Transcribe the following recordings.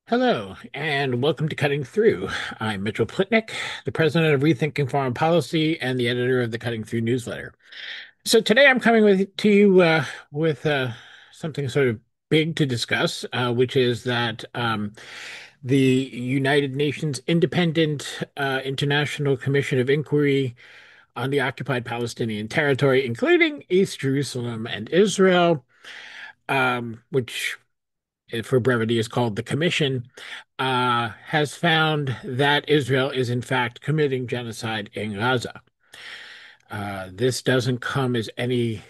Hello, and welcome to Cutting Through. I'm Mitchell Plitnick, the president of Rethinking Foreign Policy and the editor of the Cutting Through newsletter. So today I'm coming to you with something sort of big to discuss, which is that the United Nations Independent International Commission of Inquiry on the Occupied Palestinian Territory, including East Jerusalem and Israel, which for brevity is called the Commission, has found that Israel is in fact committing genocide in Gaza. This doesn't come as any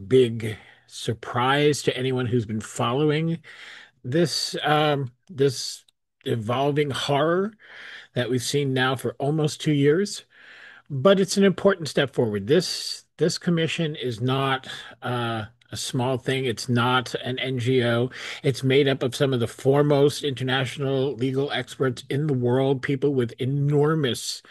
big surprise to anyone who's been following this evolving horror that we've seen now for almost 2 years. But it's an important step forward. This commission is not a small thing. It's not an NGO. It's made up of some of the foremost international legal experts in the world, people with enormous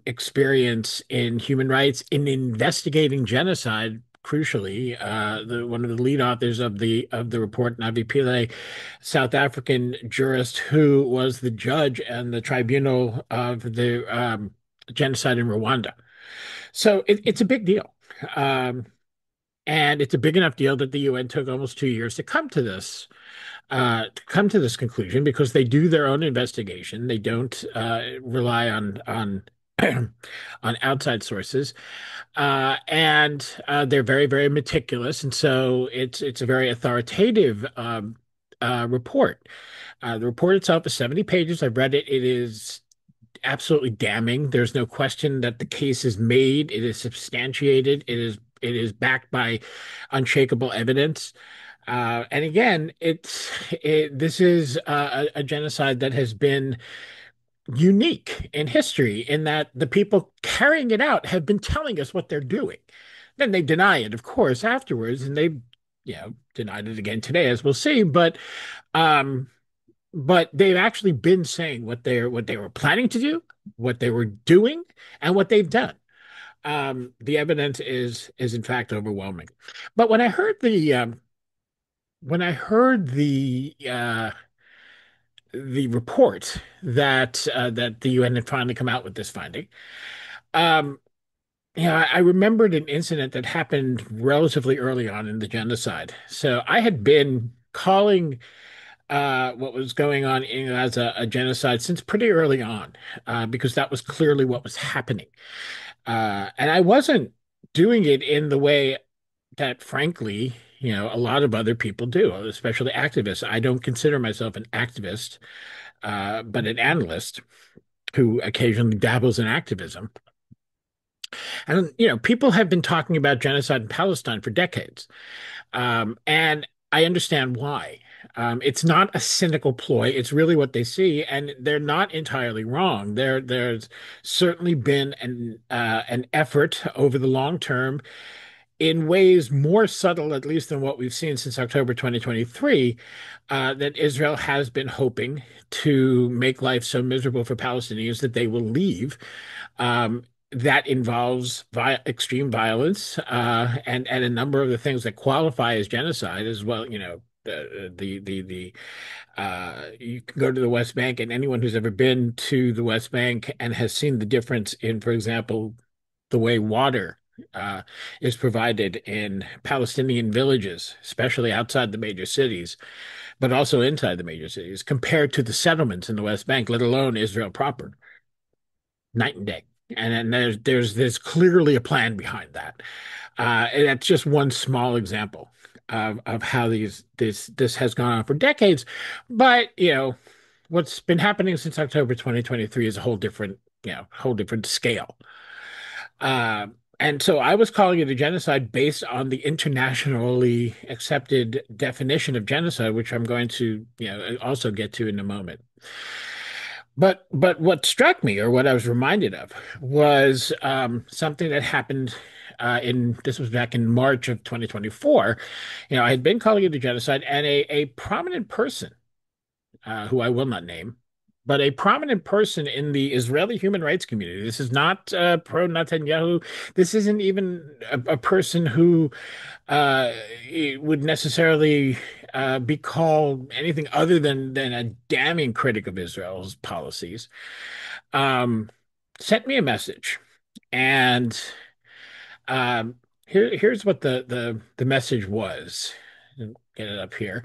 experience in human rights, in investigating genocide. Crucially, one of the lead authors of the report, Navi Pillay, South African jurist who was the judge and the tribunal of the genocide in Rwanda. So it's a big deal. Um, and it's a big enough deal that the UN took almost 2 years to come to this conclusion because they do their own investigation. They don't rely on on outside sources, and they're very, very meticulous. And so it's a very authoritative report. The report itself is 70 pages. I've read it. It is absolutely damning. There's no question that the case is made. It is substantiated. It is backed by unshakable evidence. And again, this is a genocide that has been unique in history in that the people carrying it out have been telling us what they're doing. Then they deny it, of course, afterwards, and denied it again today, as we'll see. Um, but they've actually been saying what they were planning to do, what they were doing, and what they've done. The evidence is in fact overwhelming. But when I heard the report that the UN had finally come out with this finding, um, I remembered an incident that happened relatively early on in the genocide. So I had been calling what was going on in Gaza a genocide since pretty early on, because that was clearly what was happening. And I wasn't doing it in the way that, frankly, a lot of other people do, especially activists. I don't consider myself an activist, but an analyst who occasionally dabbles in activism. And, people have been talking about genocide in Palestine for decades. And I understand why. It's not a cynical ploy. It's really what they see, and they're not entirely wrong. There's certainly been an effort over the long term in ways more subtle, at least than what we've seen since October 2023, that Israel has been hoping to make life so miserable for Palestinians that they will leave. Um, that involves extreme violence and a number of the things that qualify as genocide as well. You can go to the West Bank, and anyone who's ever been to the West Bank and has seen the difference in, for example, the way water uh, is provided in Palestinian villages, especially outside the major cities, but also inside the major cities, compared to the settlements in the West Bank, let alone Israel proper, night and day. And there's clearly a plan behind that. And that's just one small example of how this has gone on for decades. But what's been happening since October 2023 is a whole different scale. And so I was calling it a genocide based on the internationally accepted definition of genocide, which I'm going to, also get to in a moment. But what struck me, or what I was reminded of, was something that happened in this was back in March of 2024. I had been calling it a genocide, and a prominent person, who I will not name, but a prominent person in the Israeli human rights community. This is not pro Netanyahu. This isn't even a person who would necessarily be called anything other than a damning critic of Israel's policies, um, sent me a message. And um, here's what the message was. Get it up here.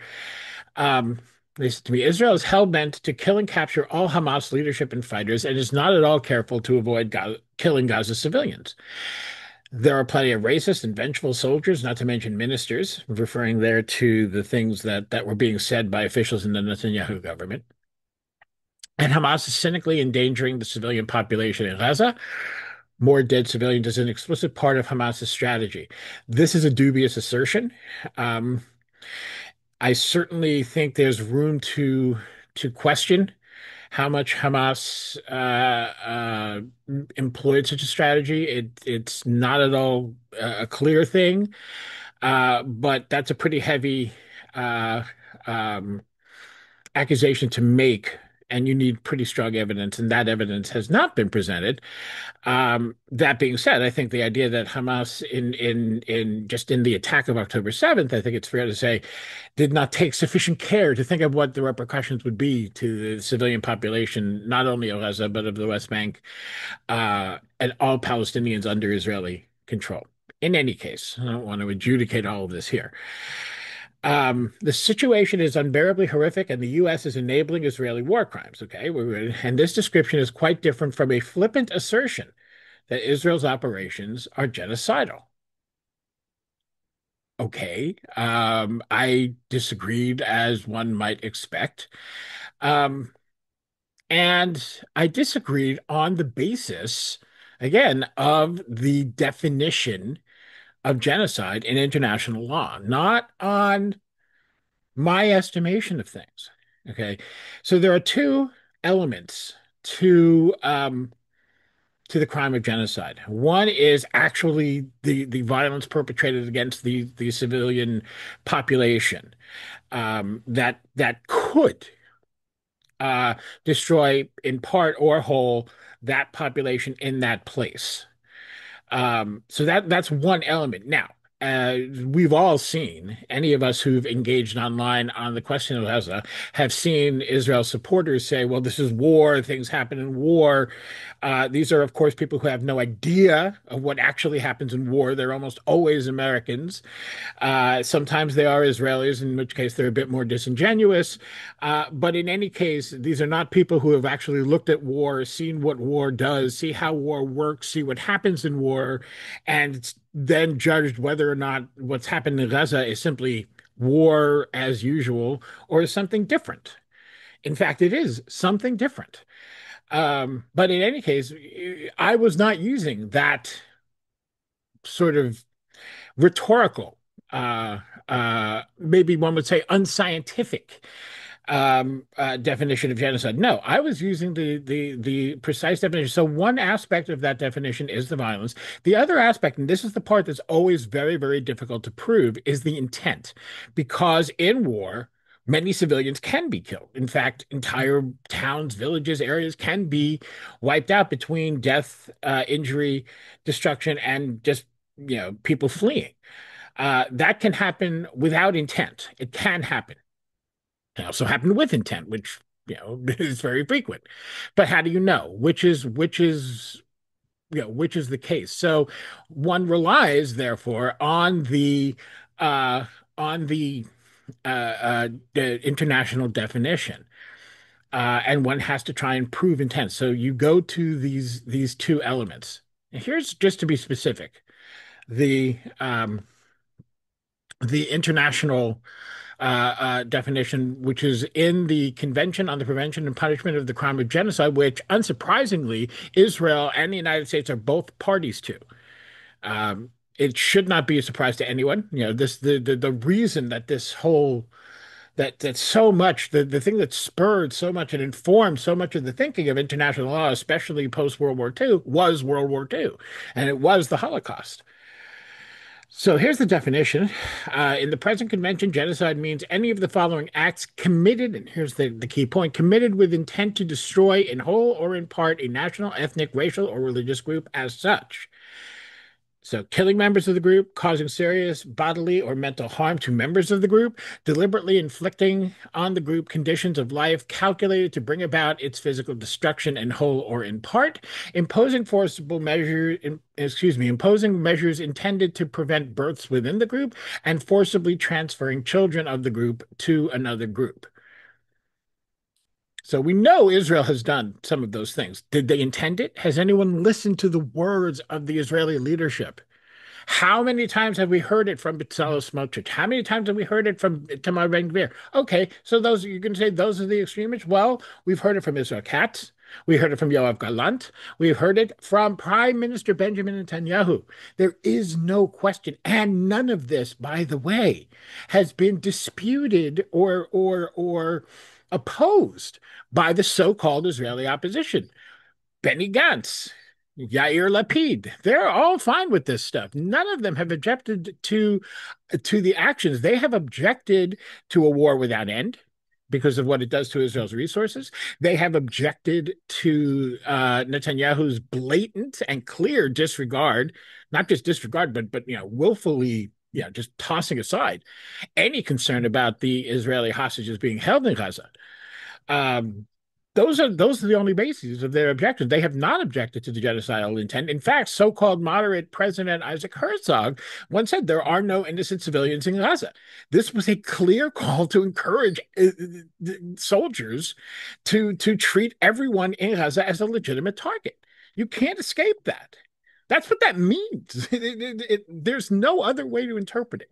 Um, they said to me, Israel is hell-bent to kill and capture all Hamas leadership and fighters and is not at all careful to avoid killing Gaza civilians. There are plenty of racist and vengeful soldiers, not to mention ministers, referring there to the things that were being said by officials in the Netanyahu government. And Hamas is cynically endangering the civilian population in Gaza. More dead civilians is an explicit part of Hamas's strategy. This is a dubious assertion. Um, I certainly think there's room to question how much Hamas employed such a strategy. It's not at all a clear thing, but that's a pretty heavy uh, um, accusation to make, and you need pretty strong evidence, and that evidence has not been presented. That being said, I think the idea that Hamas in just in the attack of October 7th, I think it's fair to say, did not take sufficient care to think of what the repercussions would be to the civilian population, not only of Gaza, but of the West Bank, and all Palestinians under Israeli control. In any case, I don't want to adjudicate all of this here. The situation is unbearably horrific, and the U.S. is enabling Israeli war crimes. Okay, and this description is quite different from a flippant assertion that Israel's operations are genocidal. Okay, I disagreed as one might expect. Um, and I disagreed on the basis, again, of the definition of genocide in international law, not on my estimation of things. Okay. So there are two elements to to the crime of genocide. One is actually the violence perpetrated against the civilian population, that could uh, destroy in part or whole that population in that place. So that's one element. Now, we've all seen, any of us who've engaged online on the question of Gaza have seen Israel supporters say, well, this is war, things happen in war. These are, of course, people who have no idea of what actually happens in war. They're almost always Americans. Sometimes they are Israelis, in which case they're a bit more disingenuous. But in any case, these are not people who have actually looked at war, seen what war does, see how war works, see what happens in war, and then judged whether or not what's happened in Gaza is simply war as usual or is something different. In fact, it is something different. But in any case, I was not using that sort of rhetorical, maybe one would say unscientific definition of genocide. No, I was using the precise definition. So one aspect of that definition is the violence. The other aspect, and this is the part that's always very, very difficult to prove, is the intent. Because in war, many civilians can be killed. In fact, entire towns, villages, areas can be wiped out between death, injury, destruction, and just, people fleeing. That can happen without intent. It can happen. It also happened with intent, which, is very frequent. But how do you know which is the case? So one relies, therefore, uh, on the international definition, and one has to try and prove intent. So you go to these two elements. And here's just to be specific, the international definition, which is in the Convention on the Prevention and Punishment of the Crime of Genocide, which, unsurprisingly, Israel and the United States are both parties to. It should not be a surprise to anyone. The reason that this whole that so much the thing that spurred so much and informed so much of the thinking of international law, especially post World War II, was World War II, and it was the Holocaust. So here's the definition. In the present convention, genocide means any of the following acts committed, and here's the key point, committed with intent to destroy in whole or in part a national, ethnic, racial, or religious group as such. So, killing members of the group, causing serious bodily or mental harm to members of the group, deliberately inflicting on the group conditions of life calculated to bring about its physical destruction in whole or in part, imposing measures intended to prevent births within the group, and forcibly transferring children of the group to another group. So we know Israel has done some of those things. Did they intend it? Has anyone listened to the words of the Israeli leadership? How many times have we heard it from Bezalel Smotrich? How many times have we heard it from Tamar Ben-Gvir? Okay, so those you're going to say those are the extremists? Well, we've heard it from Israel Katz. We heard it from Yoav Gallant. We've heard it from Prime Minister Benjamin Netanyahu. There is no question, and none of this, by the way, has been disputed or opposed by the so-called Israeli opposition. Benny Gantz, Yair Lapid, they're all fine with this stuff. None of them have objected to the actions. They have objected to a war without end because of what it does to Israel's resources. They have objected to Netanyahu's blatant and clear disregard, not just disregard, but willfully, just tossing aside any concern about the Israeli hostages being held in Gaza. Um, those are the only bases of their objections. They have not objected to the genocidal intent. In fact, so-called moderate President Isaac Herzog once said there are no innocent civilians in Gaza. This was a clear call to encourage soldiers to treat everyone in Gaza as a legitimate target. You can't escape that. That's what that means. There's no other way to interpret it.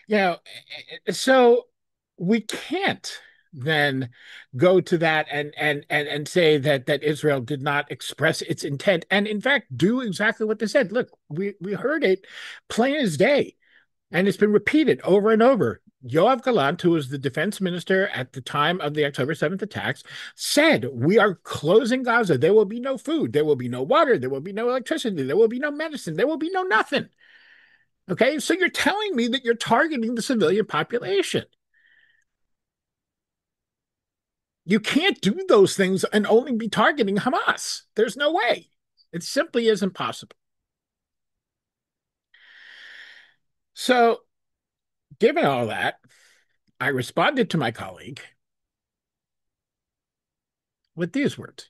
You know, so we can't then go to that and say that Israel did not express its intent and in fact do exactly what they said. Look, we heard it plain as day, and it's been repeated over and over. Yoav Gallant, who was the defense minister at the time of the October 7th attacks, said, "We are closing Gaza. There will be no food. There will be no water. There will be no electricity. There will be no medicine. There will be no nothing." Okay, so you're telling me that you're targeting the civilian population. You can't do those things and only be targeting Hamas. There's no way. It simply isn't possible. So, given all that, I responded to my colleague with these words.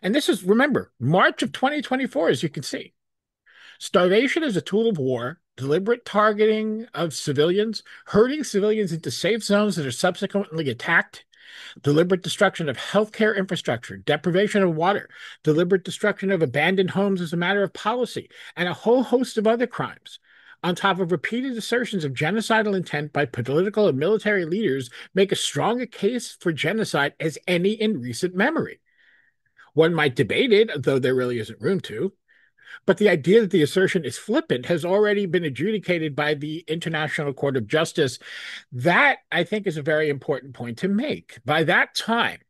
And this is, remember, March of 2024, as you can see. Starvation is a tool of war, deliberate targeting of civilians, herding civilians into safe zones that are subsequently attacked, deliberate destruction of healthcare infrastructure, deprivation of water, deliberate destruction of abandoned homes as a matter of policy, and a whole host of other crimes, on top of repeated assertions of genocidal intent by political and military leaders, make as strong a case for genocide as any in recent memory. One might debate it, though there really isn't room to. But the idea that the assertion is flippant has already been adjudicated by the International Court of Justice. That, I think, is a very important point to make. By that time,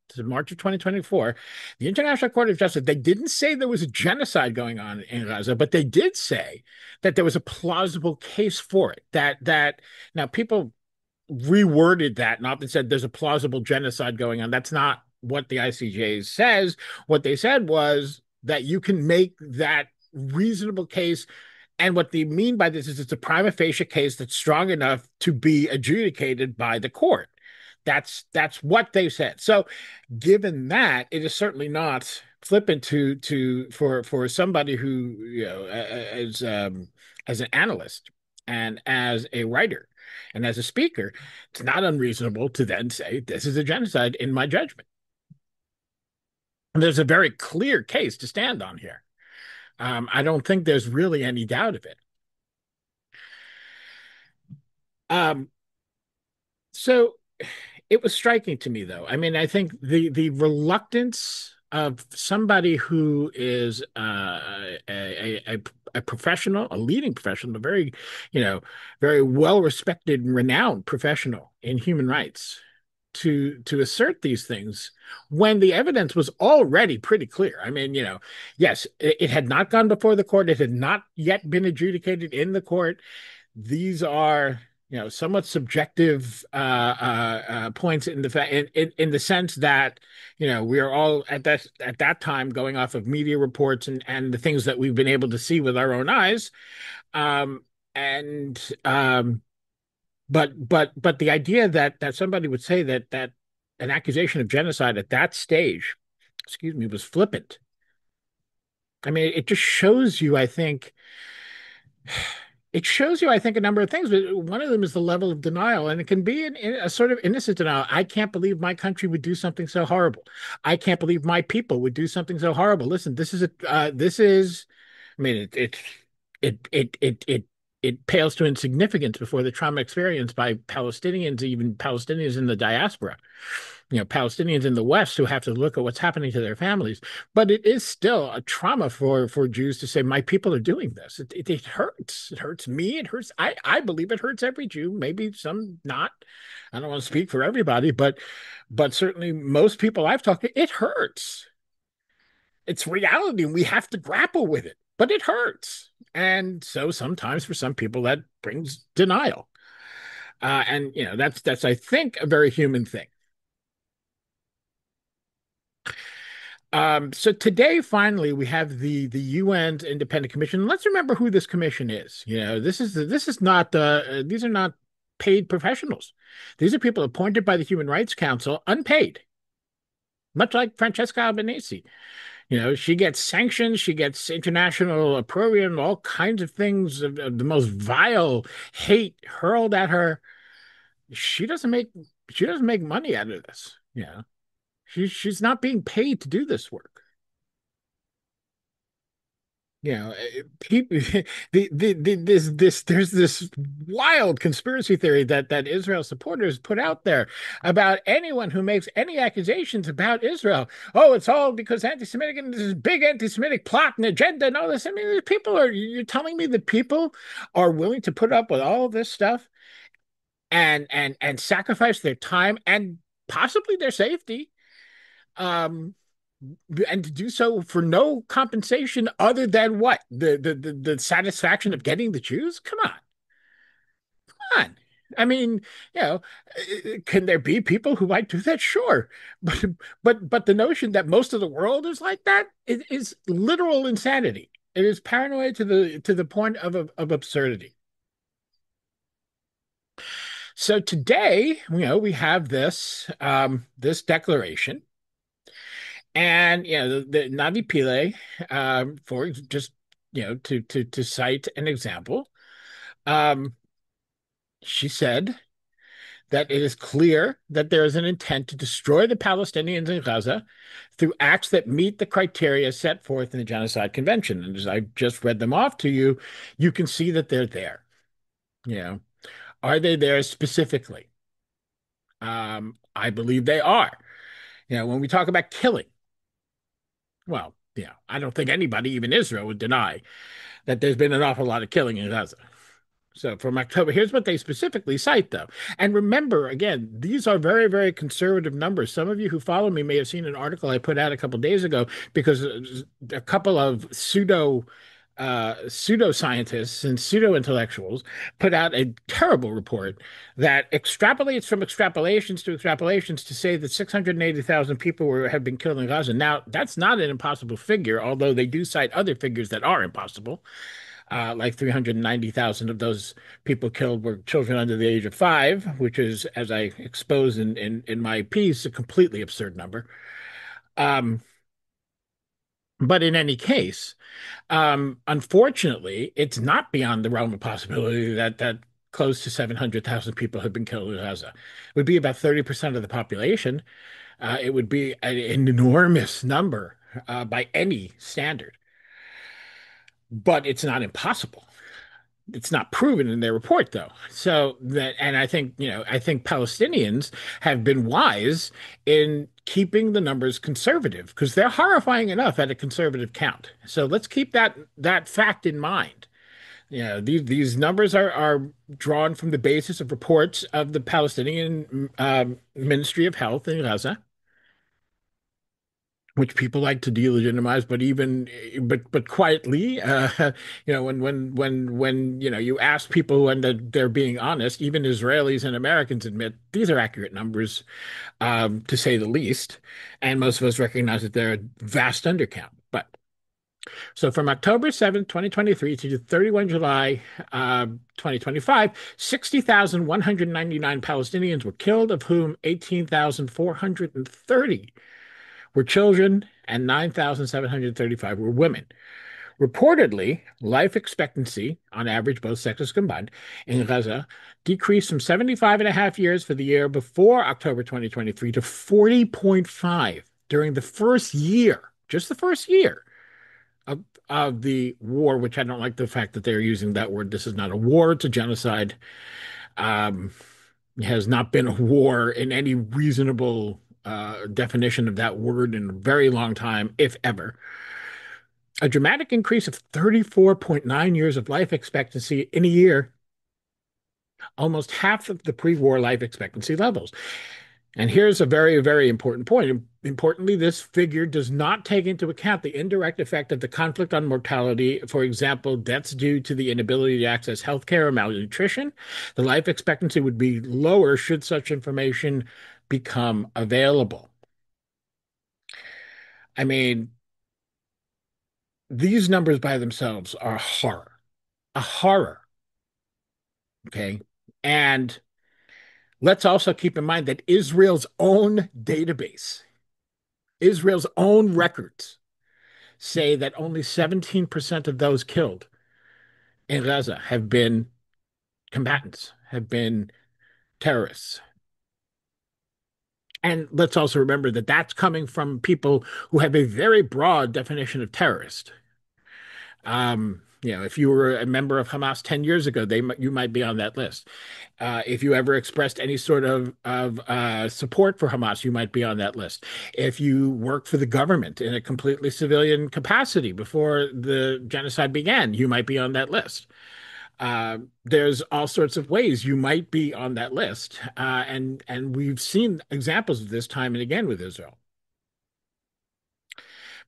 to March of 2024, the International Court of Justice, they didn't say there was a genocide going on in Gaza, but they did say that there was a plausible case for it. That now people reworded that and often said there's a plausible genocide going on. That's not what the ICJ says. What they said was that you can make that reasonable case. And what they mean by this is it's a prima facie case that's strong enough to be adjudicated by the court. That's what they said. So given that, it is certainly not flippant for somebody who, as an analyst and as a writer and as a speaker, it's not unreasonable to then say this is a genocide in my judgment. And there's a very clear case to stand on here. I don't think there's really any doubt of it. Um, so it was striking to me, though. I mean, I think the reluctance of somebody who is a professional, a leading professional, a very, very well respected and renowned professional in human rights to assert these things when the evidence was already pretty clear. I mean, yes, it had not gone before the court. It had not yet been adjudicated in the court. These are, somewhat subjective points in the in the sense that, we are all at that time going off of media reports and the things that we've been able to see with our own eyes. Um, and but the idea that somebody would say that an accusation of genocide at that stage, excuse me, was flippant. I mean, it just shows you, I think, a number of things, but one of them is the level of denial, and it can be a sort of innocent denial. I can't believe my country would do something so horrible. I can't believe my people would do something so horrible. Listen, this is, I mean, it pales to insignificance before the trauma experienced by Palestinians, even Palestinians in the diaspora, Palestinians in the West who have to look at what's happening to their families. But it is still a trauma for Jews to say, my people are doing this. It hurts. It hurts me. It hurts. I believe it hurts every Jew, maybe some not. I don't want to speak for everybody, but certainly most people I've talked to, it hurts. It's reality, and we have to grapple with it, but it hurts. And so sometimes for some people that brings denial. And that's I think a very human thing. So today, finally, we have the UN's independent commission. Let's remember who this commission is. This is not these are not paid professionals. These are people appointed by the Human Rights Council, unpaid, much like Francesca Albanese. She gets sanctions, she gets international opprobrium, all kinds of things of the most vile hate hurled at her. She doesn't make she doesn't make money out of this. She's not being paid to do this work. People, there's this wild conspiracy theory that Israel supporters put out there about anyone who makes any accusations about Israel. Oh, it's all because anti-Semitic and this big anti-Semitic plot and agenda and all this. I mean, you're telling me that people are willing to put up with all of this stuff and sacrifice their time and possibly their safety. Um, and to do so for no compensation other than what? The satisfaction of getting the Jews? Come on. I mean, you know, can there be people who might do that? Sure, but but the notion that most of the world is like that is literal insanity. It is paranoid to the point of absurdity. So today, we have this declaration. And the Navi Pillay, for just to cite an example, um, she said that it is clear that there is an intent to destroy the Palestinians in Gaza through acts that meet the criteria set forth in the Genocide Convention. And as I just read them off to you, you can see that they're there. You know, are they there specifically? I believe they are. When we talk about killing. Well, I don't think anybody, even Israel, would deny that there's been an awful lot of killing in Gaza. So from October, here's what they specifically cite, though. And remember, again, these are very, very conservative numbers. Some of you who follow me may have seen an article I put out a couple of days ago because a couple of pseudoscientists and pseudo intellectuals put out a terrible report that extrapolates from extrapolations to say that 680,000 people have been killed in Gaza. Now, that's not an impossible figure, although they do cite other figures that are impossible. Like 390,000 of those people killed were children under the age of 5, which is, as I expose in my piece, a completely absurd number. Um, but in any case, unfortunately, it's not beyond the realm of possibility that close to 700,000 people have been killed in Gaza. It would be about 30% of the population. It would be an enormous number by any standard, but it's not impossible. It's not proven in their report, though. So that, and I think Palestinians have been wise in keeping the numbers conservative because they're horrifying enough at a conservative count. So let's keep that fact in mind. These numbers are drawn from the basis of reports of the Palestinian Ministry of Health in Gaza. which people like to delegitimize, but even but quietly, when you ask people when they're being honest, even Israelis and Americans admit these are accurate numbers, to say the least, and most of us recognize that they're a vast undercount. But so from October 7th, 2023 to 31 July 2025, 60,199 Palestinians were killed, of whom 18,430 were children and 9,735 were women. Reportedly, life expectancy, on average, both sexes combined, in Gaza decreased from 75 and a half years for the year before October 2023 to 40.5 during the first year, just the first year of the war, which I don't like the fact that they're using that word. This is not a war, it's a genocide. Um, it has not been a war in any reasonable definition of that word in a very long time, if ever. A dramatic increase of 34.9 years of life expectancy in a year, almost half of the pre-war life expectancy levels. And here's a very, very important point. Importantly, this figure does not take into account the indirect effect of the conflict on mortality. For example, deaths due to the inability to access healthcare or malnutrition. The life expectancy would be lower should such information become available. I mean, these numbers by themselves are a horror. Okay. And let's also keep in mind that Israel's own records say that only 17% of those killed in Gaza have been combatants, have been terrorists. And let's also remember that that's coming from people who have a very broad definition of terrorist. If you were a member of Hamas 10 years ago, you might be on that list. If you ever expressed any sort of support for Hamas, you might be on that list. If you worked for the government in a completely civilian capacity before the genocide began, you might be on that list. There's all sorts of ways you might be on that list, and we've seen examples of this time and again with Israel.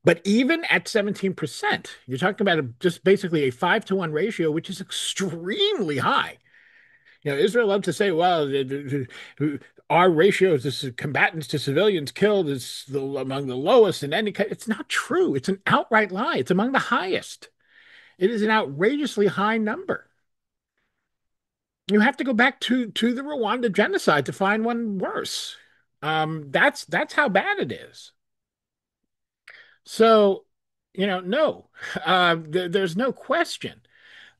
But even at 17%, you're talking about just basically a 5-to-1 ratio, which is extremely high. Israel loves to say, well, our ratios of combatants to civilians killed is among the lowest in any country. It's not true. It's an outright lie. It's among the highest. It is an outrageously high number. You have to go back to the Rwanda genocide to find one worse. That's how bad it is. So, no, there's no question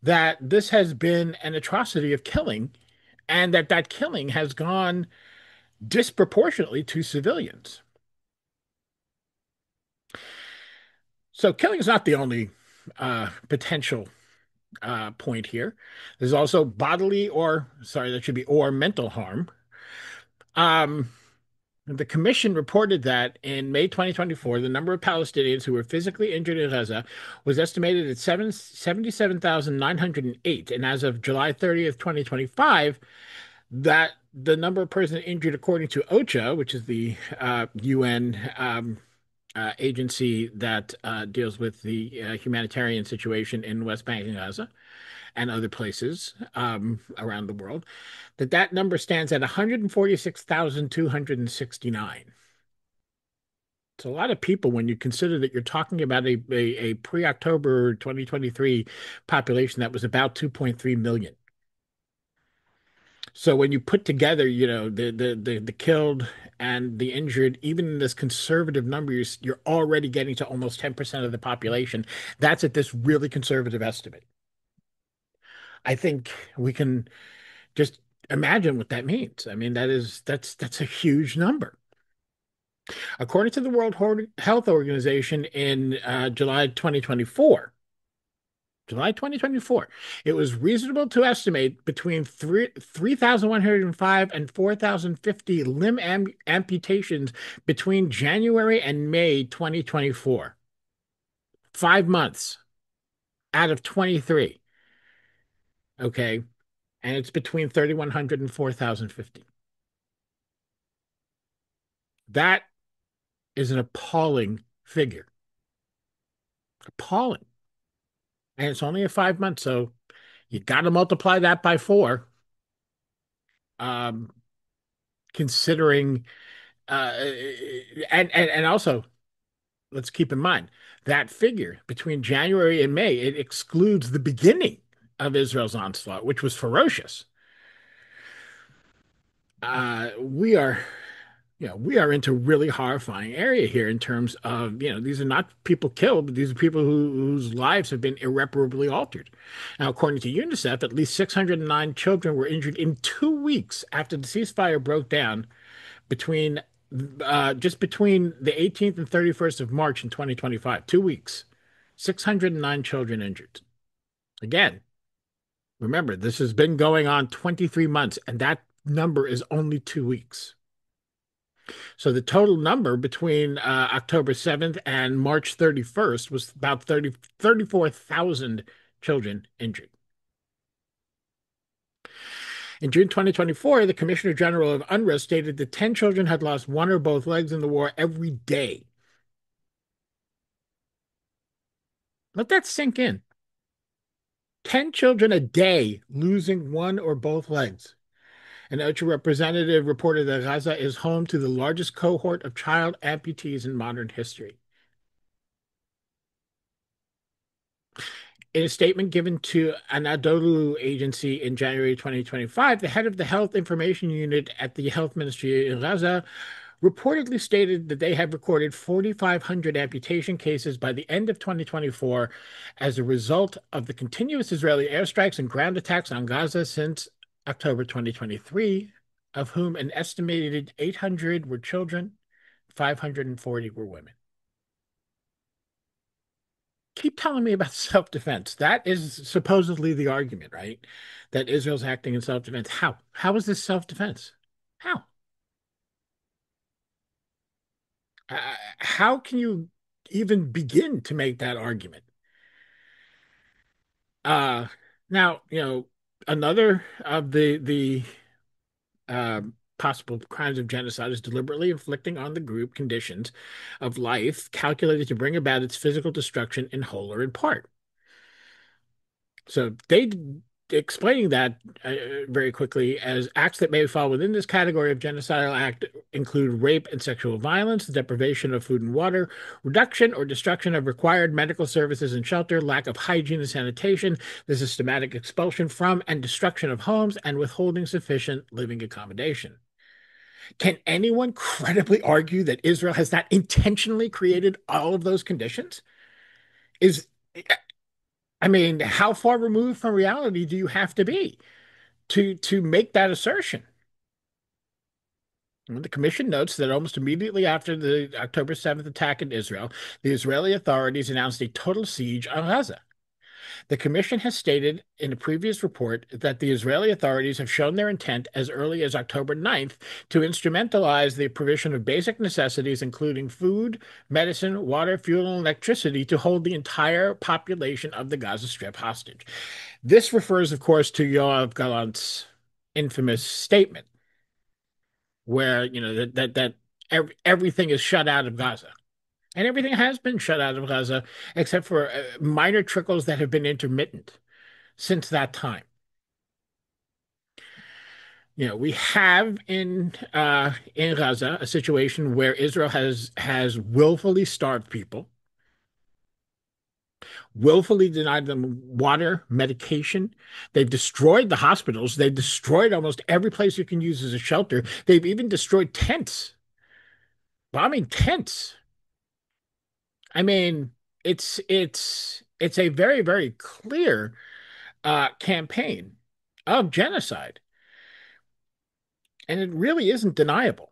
that this has been an atrocity of killing, and that killing has gone disproportionately to civilians. So killing is not the only potential point here. There's also bodily that should be or mental harm. Um, the commission reported that in May 2024, the number of Palestinians who were physically injured in Gaza was estimated at 77,908. And as of July 30th, 2025, that the number of persons injured according to OCHA, which is the UN agency that deals with the humanitarian situation in West Bank and Gaza and other places around the world, that number stands at 146,269. It's a lot of people when you consider that you're talking about a pre-October 2023 population that was about 2.3 million. So when you put together, the killed and the injured, even in this conservative number, you're already getting to almost 10% of the population. That's at this really conservative estimate. I think we can just imagine what that means. I mean, that's a huge number. According to the World Health Organization in July 2024, it was reasonable to estimate between 3,105 and 4,050 limb amputations between January and May 2024. 5 months out of 23. Okay. And it's between 3,100 and 4,050. That is an appalling figure. Appalling. And it's only a 5 months, so you got to multiply that by four, um, considering, and also let's keep in mind that figure between January and May, it excludes the beginning of Israel's onslaught, which was ferocious. We are, we are into really horrifying area here in terms of, these are not people killed, but these are people whose lives have been irreparably altered. Now, according to UNICEF, at least 609 children were injured in 2 weeks after the ceasefire broke down between just between the 18th and 31st of March in 2025. 2 weeks, 609 children injured. Again, remember, this has been going on 23 months, and that number is only 2 weeks. So the total number between October 7th and March 31st was about 34,000 children injured. In June 2024, the Commissioner General of UNRWA stated that 10 children had lost one or both legs in the war every day. Let that sink in. 10 children a day losing one or both legs. An OCHA representative reported that Gaza is home to the largest cohort of child amputees in modern history. In a statement given to Anadolu Agency in January 2025, the head of the Health Information Unit at the Health Ministry in Gaza reportedly stated that they have recorded 4,500 amputation cases by the end of 2024 as a result of the continuous Israeli airstrikes and ground attacks on Gaza since October 2023, of whom an estimated 800 were children, 540 were women. Keep telling me about self-defense. That is supposedly the argument, right? That Israel's acting in self-defense. How? How is this self-defense? How? How can you even begin to make that argument? Uh, Now, another of the uh, possible crimes of genocide is deliberately inflicting on the group conditions of life calculated to bring about its physical destruction in whole or in part. So they explaining that very quickly as acts that may fall within this category of genocidal act include rape and sexual violence, the deprivation of food and water, reduction or destruction of required medical services and shelter, lack of hygiene and sanitation, the systematic expulsion from and destruction of homes, and withholding sufficient living accommodation. Can anyone credibly argue that Israel has not intentionally created all of those conditions? Is I mean, how far removed from reality do you have to be to make that assertion? And the commission notes that almost immediately after the October 7th attack in Israel, the Israeli authorities announced a total siege on Gaza. The commission has stated in a previous report that the Israeli authorities have shown their intent as early as October 9th to instrumentalize the provision of basic necessities, including food, medicine, water, fuel, and electricity, to hold the entire population of the Gaza Strip hostage. This refers, of course, to Yoav Gallant's infamous statement, where everything is shut out of Gaza, and everything has been shut out of Gaza except for minor trickles that have been intermittent since that time. We have in Gaza a situation where Israel has willfully starved people, willfully denied them water, medication. They've destroyed the hospitals. They've destroyed almost every place you can use as a shelter. They've even destroyed tents, bombing tents. I mean, it's a very, very clear campaign of genocide, and it really isn't deniable.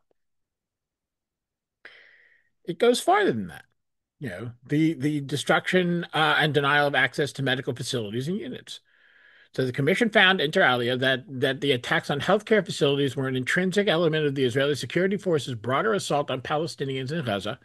It goes farther than that. The destruction and denial of access to medical facilities and units. So the commission found, inter alia, that the attacks on healthcare facilities were an intrinsic element of the Israeli security forces' broader assault on Palestinians in Gaza,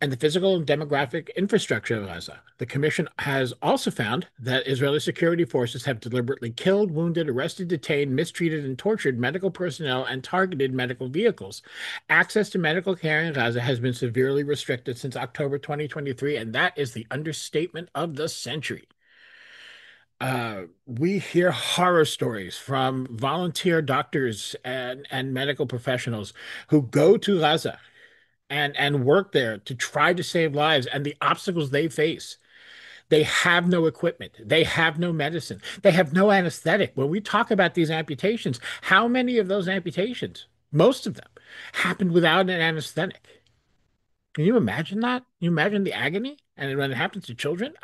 and the physical and demographic infrastructure of Gaza. The commission has also found that Israeli security forces have deliberately killed, wounded, arrested, detained, mistreated, and tortured medical personnel and targeted medical vehicles. Access to medical care in Gaza has been severely restricted since October 2023, and that is the understatement of the century. We hear horror stories from volunteer doctors and medical professionals who go to Gaza and work there to try to save lives and the obstacles they face. They have no equipment. They have no medicine. They have no anesthetic. When we talk about these amputations, how many of those amputations, most of them, happened without an anesthetic? Can you imagine that? Can you imagine the agony? And when it happens to children,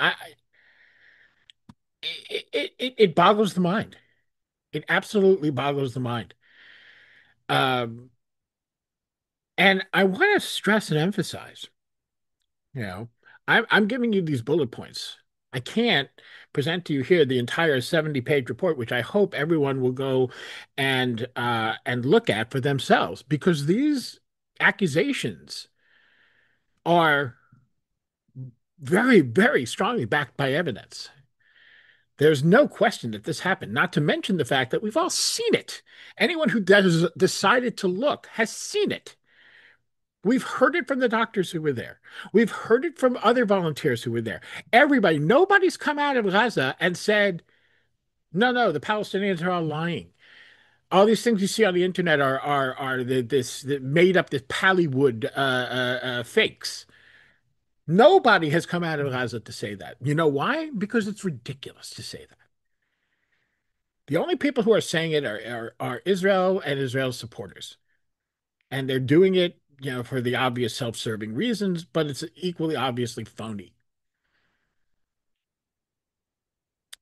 it boggles the mind. It absolutely boggles the mind. Um, and I want to stress and emphasize, you know, I'm giving you these bullet points. I can't present to you here the entire 70-page report, which I hope everyone will go and look at for themselves, because these accusations are very, very strongly backed by evidence. There's no question that this happened, not to mention the fact that we've all seen it. Anyone who does decided to look has seen it. We've heard it from the doctors who were there. We've heard it from other volunteers who were there. Everybody, nobody's come out of Gaza and said, no, no, the Palestinians are all lying. All these things you see on the internet are the made up, this Pallywood fakes. Nobody has come out of Gaza to say that. You know why? Because it's ridiculous to say that. The only people who are saying it are Israel and Israel's supporters. And they're doing it, for the obvious self-serving reasons, but it's equally obviously phony.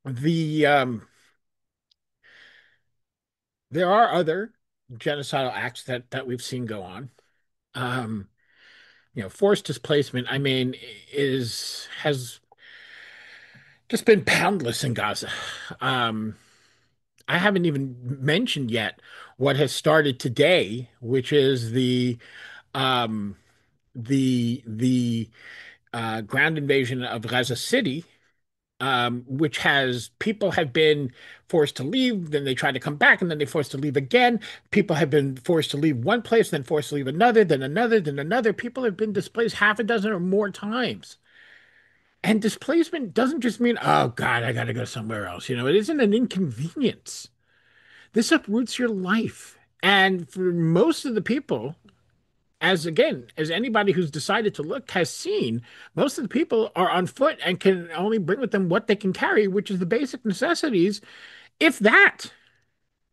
The There are other genocidal acts that we've seen go on. Um, Forced displacement, I mean, is has just been boundless in Gaza. Um, I haven't even mentioned yet what has started today, which is um, the ground invasion of Gaza City, which has people have been forced to leave, then they try to come back, and then they're forced to leave again. People have been forced to leave one place, then forced to leave another, then another, then another. People have been displaced half a dozen or more times. And displacement doesn't just mean, oh God, I got to go somewhere else. It isn't an inconvenience. This uproots your life. And for most of the people, as anybody who's decided to look has seen, most of the people are on foot and can only bring with them what they can carry, which is the basic necessities, if that,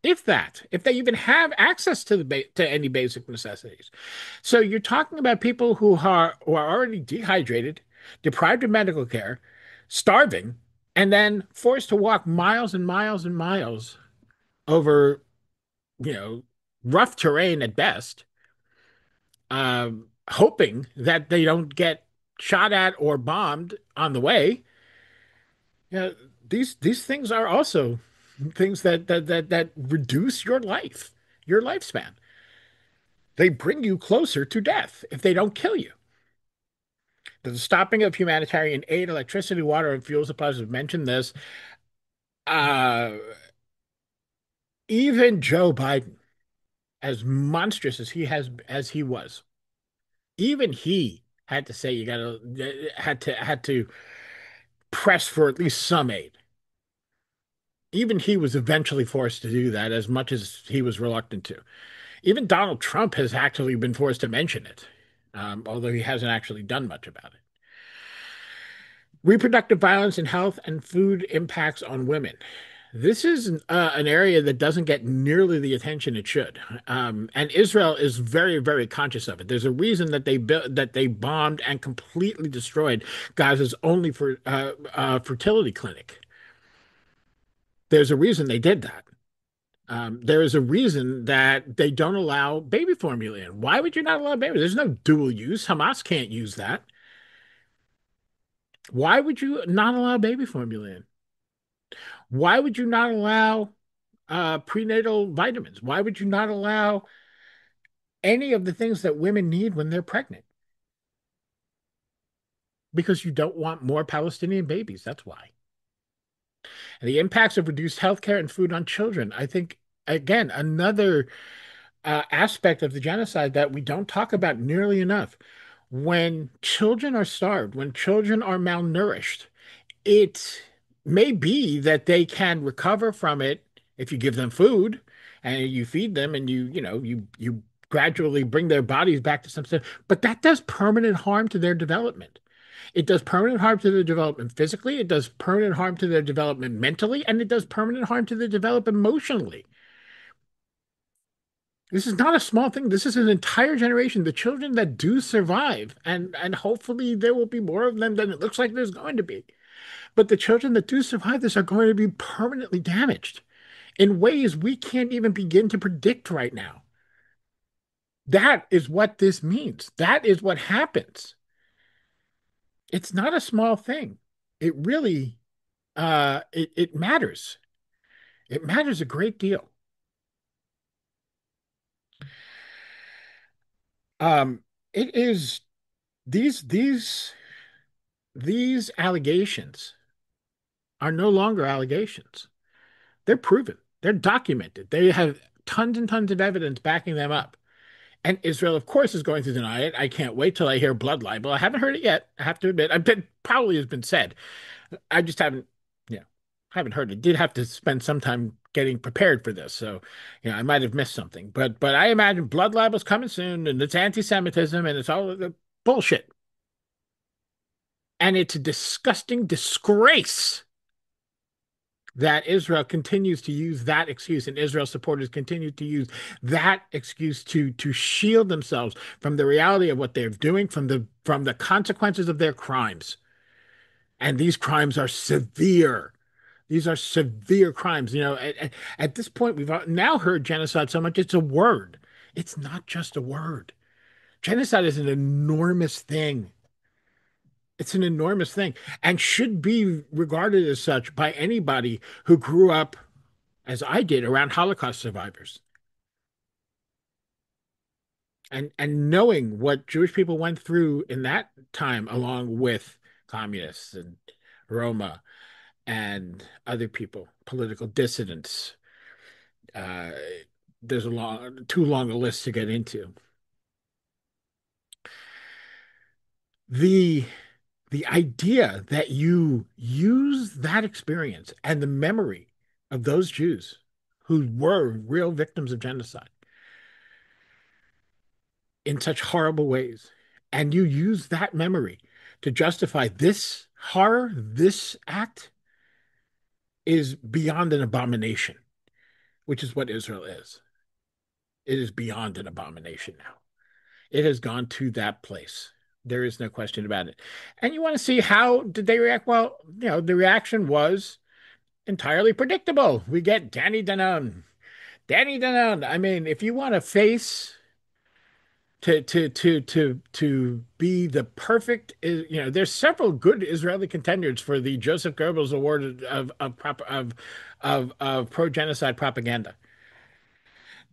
if they even have access to to any basic necessities. So you're talking about people who are already dehydrated, deprived of medical care, starving, and then forced to walk miles and miles and miles over, you know, rough terrain at best, hoping that they don't get shot at or bombed on the way. These things are also things that reduce your lifespan. They bring you closer to death if they don't kill you. The stopping of humanitarian aid, electricity, water, and fuel supplies, have mentioned this. Uh, Even Joe Biden, as monstrous as he was, even he had to say you gotta had to press for at least some aid. Even he was eventually forced to do that, as much as he was reluctant to. Even Donald Trump has actually been forced to mention it, although he hasn't actually done much about it. Reproductive violence in health and food impacts on women. This is an area that doesn't get nearly the attention it should, and Israel is very, very conscious of it. There's a reason that they bombed and completely destroyed Gaza's only fertility clinic. There's a reason they did that. There is a reason that they don't allow baby formula in. Why would you not allow baby? There's no dual use. Hamas can't use that. Why would you not allow baby formula in? Why would you not allow prenatal vitamins? Why would you not allow any of the things that women need when they're pregnant? because you don't want more Palestinian babies. That's why. And the impacts of reduced healthcare and food on children. I think, again, another aspect of the genocide that we don't talk about nearly enough. When children are starved, when children are malnourished, it may be that they can recover from it if you give them food and you feed them and you gradually bring their bodies back to some sense, but that does permanent harm to their development. It does permanent harm to their development physically, it does permanent harm to their development mentally, and it does permanent harm to their development emotionally. This is not a small thing. This is an entire generation. The children that do survive, and hopefully there will be more of them than it looks like there's going to be. But the children that do survive this are going to be permanently damaged in ways we can't even begin to predict right now. That is what this means. That is what happens. It's not a small thing. It really it matters. It matters a great deal. Um, it is these allegations are no longer allegations. They're proven. They're documented. They have tons and tons of evidence backing them up. And Israel, of course, is going to deny it. I can't wait till I hear blood libel. I haven't heard it yet. I have to admit, it probably has been said. I just haven't, you know, haven't heard it. Did have to spend some time getting prepared for this, so I might have missed something. But I imagine blood libel's coming soon, and it's anti-Semitism, and it's all the bullshit. And it's a disgusting disgrace that Israel continues to use that excuse, and Israel supporters continue to use that excuse to shield themselves from the reality of what they're doing, from the consequences of their crimes. And these crimes are severe. These are severe crimes. At this point, we've now heard genocide so much it's a word. It's not just a word. Genocide is an enormous thing. It's an enormous thing and should be regarded as such by anybody who grew up, as I did, around Holocaust survivors. And knowing what Jewish people went through in that time, along with communists and Roma and other people, political dissidents. Uh, there's too long a list to get into. The the idea that you use that experience and the memory of those Jews who were real victims of genocide in such horrible ways, and you use that memory to justify this horror, this act is beyond an abomination, which is what Israel is. It is beyond an abomination now. It has gone to that place. There is no question about it. And you want to see how did they react? Well, the reaction was entirely predictable. We get Danny Danone. Danny Danone. I mean, if you want to face to be the perfect, there's several good Israeli contenders for the Joseph Goebbels Award of pro-genocide propaganda.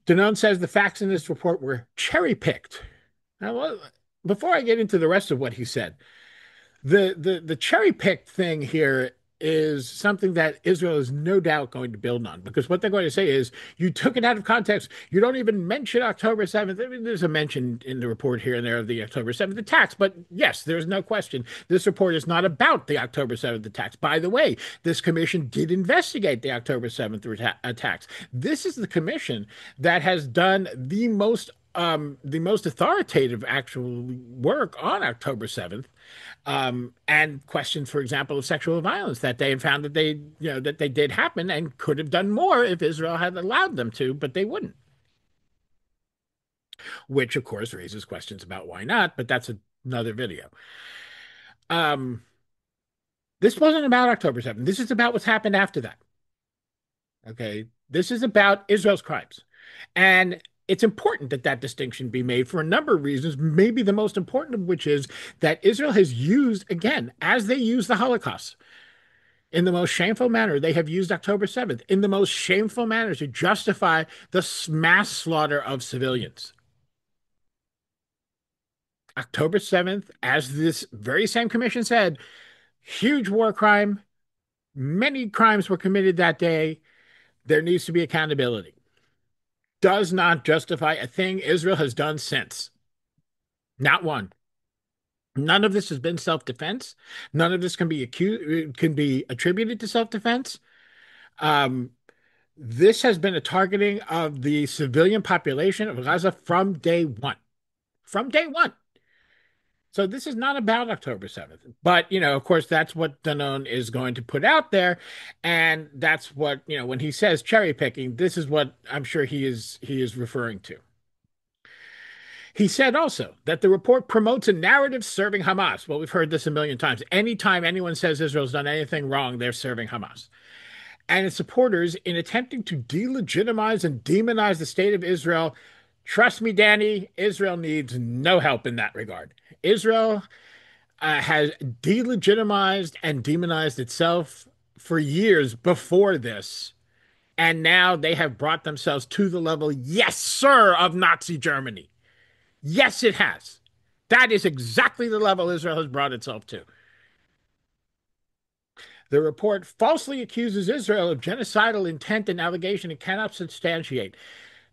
Danone says the facts in this report were cherry-picked. Now, before I get into the rest of what he said, the cherry picked thing here is something that Israel is no doubt going to build on, because what they're going to say is you took it out of context. You don't even mention October 7th. I mean, there's a mention in the report here and there of the October 7th attacks, but yes, there's no question. This report is not about the October 7th attacks. By the way, this commission did investigate the October 7th attacks. This is the commission that has done the most authoritative actual work on October 7th, and questions, for example, of sexual violence that they had found that they did happen and could have done more if Israel had allowed them to, but they wouldn't. Which, of course, raises questions about why not, but that's another video. Um, this wasn't about October 7th. This is about what's happened after that. Okay, this is about Israel's crimes, and it's important that that distinction be made for a number of reasons, maybe the most important of which is that Israel has used, again, as they used the Holocaust, in the most shameful manner, they have used October 7th in the most shameful manner to justify the mass slaughter of civilians. October 7th, as this very same commission said, huge war crime. Many crimes were committed that day. There needs to be accountability. Does not justify a thing Israel has done since. Not one. None of this has been self-defense. None of this can be attributed to self-defense. Um, this has been a targeting of the civilian population of Gaza from day one. From day one. So this is not about October 7th. But, of course, that's what Danone is going to put out there. And that's what, when he says cherry picking, this is what I'm sure he is referring to. He said also that the report promotes a narrative serving Hamas. Well, we've heard this a million times. Anytime anyone says Israel's done anything wrong, they're serving Hamas. And its supporters, in attempting to delegitimize and demonize the state of Israel, trust me, Danny, Israel needs no help in that regard. Israel has delegitimized and demonized itself for years before this. And now they have brought themselves to the level, yes, sir, of Nazi Germany. Yes, it has. That is exactly the level Israel has brought itself to. The report falsely accuses Israel of genocidal intent and allegation it cannot substantiate.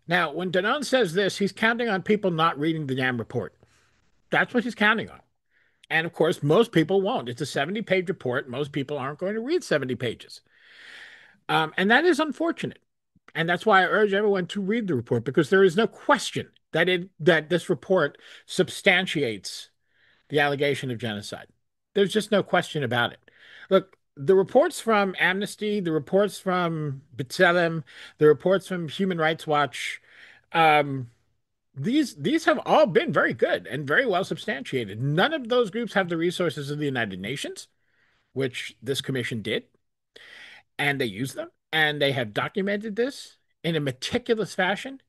Now, when Danon says this, he's counting on people not reading the damn report. That's what he's counting on. And of course, most people won't. It's a 70-page report. Most people aren't going to read 70 pages. And that is unfortunate. And that's why I urge everyone to read the report, because there is no question that this report substantiates the allegation of genocide. There's just no question about it. Look, the reports from Amnesty, the reports from B'Tselem, the reports from Human Rights Watch, um, these have all been very good and very well substantiated. None of those groups have the resources of the United Nations, which this commission did, and they use them, and they have documented this in a meticulous fashion.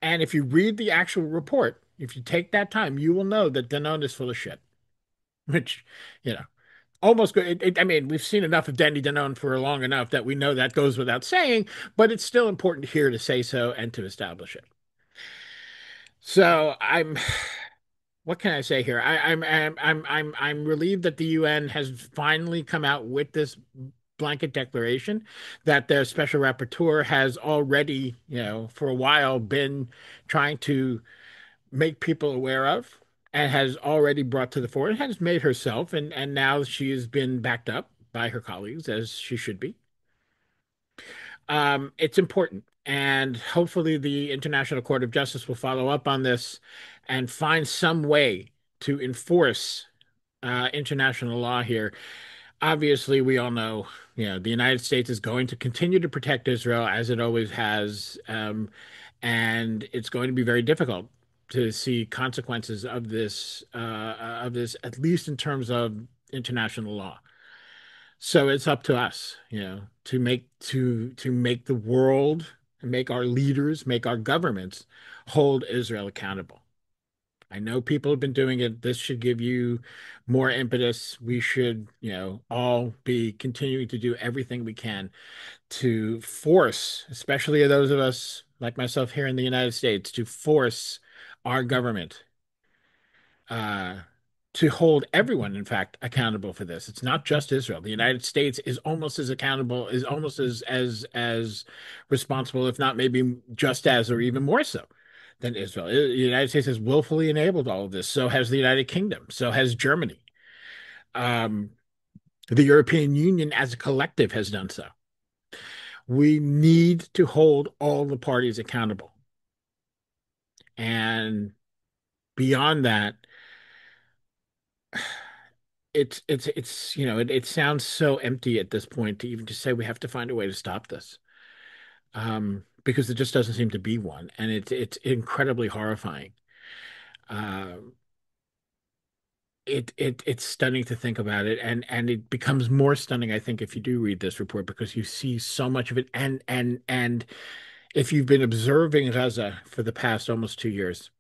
And if you read the actual report, if you take that time, you will know that Danone is full of shit, which, you know, almost good. I mean, we've seen enough of Danny Danone for long enough that we know that goes without saying, but it's still important here to say so and to establish it. So what can I say here? I'm relieved that the UN has finally come out with this blanket declaration that their special rapporteur has already, for a while been trying to make people aware of and has already brought to the fore and has made herself, and now she has been backed up by her colleagues as she should be. It's important, and hopefully the International Court of Justice will follow up on this and find some way to enforce international law here. Obviously, we all know, the United States is going to continue to protect Israel as it always has, and it's going to be very difficult to see consequences of this, at least in terms of international law. So it's up to us, to make the world, make our leaders, make our governments hold Israel accountable. I know people have been doing it. This should give you more impetus. We should, all be continuing to do everything we can to force, especially those of us like myself here in the United States, to force our government uh, to hold everyone, in fact, accountable for this. It's not just Israel. The United States is almost as accountable, is almost as responsible, if not maybe just as, or even more so than Israel. The United States has willfully enabled all of this. So has the United Kingdom. So has Germany. Um, the European Union as a collective has done so. We need to hold all the parties accountable. And beyond that, it sounds so empty at this point to even just say we have to find a way to stop this. Because there just doesn't seem to be one, and it's incredibly horrifying. Um, it's stunning to think about it, and it becomes more stunning, I think, if you do read this report, because you see so much of it, and if you've been observing Gaza for the past almost 2 years,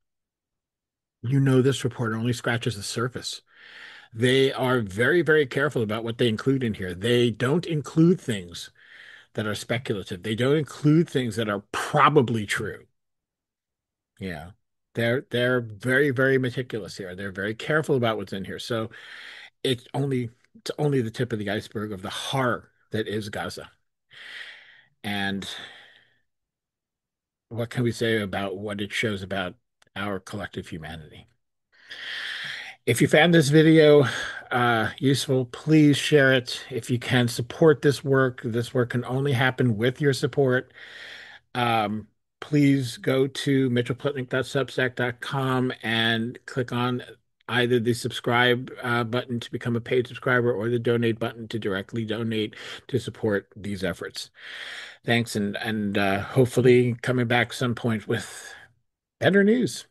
this report only scratches the surface. They are very, very careful about what they include in here. They don't include things that are speculative. They don't include things that are probably true. Yeah. They're very, very meticulous here. They're very careful about what's in here. So it's only the tip of the iceberg of the horror that is Gaza. And what can we say about what it shows about our collective humanity? If you found this video useful, please share it. If you can support this work can only happen with your support. Um, Please go to mitchellplutnik.substack.com and click on either the subscribe button to become a paid subscriber or the donate button to directly donate to support these efforts. Thanks, and hopefully coming back some point with better news.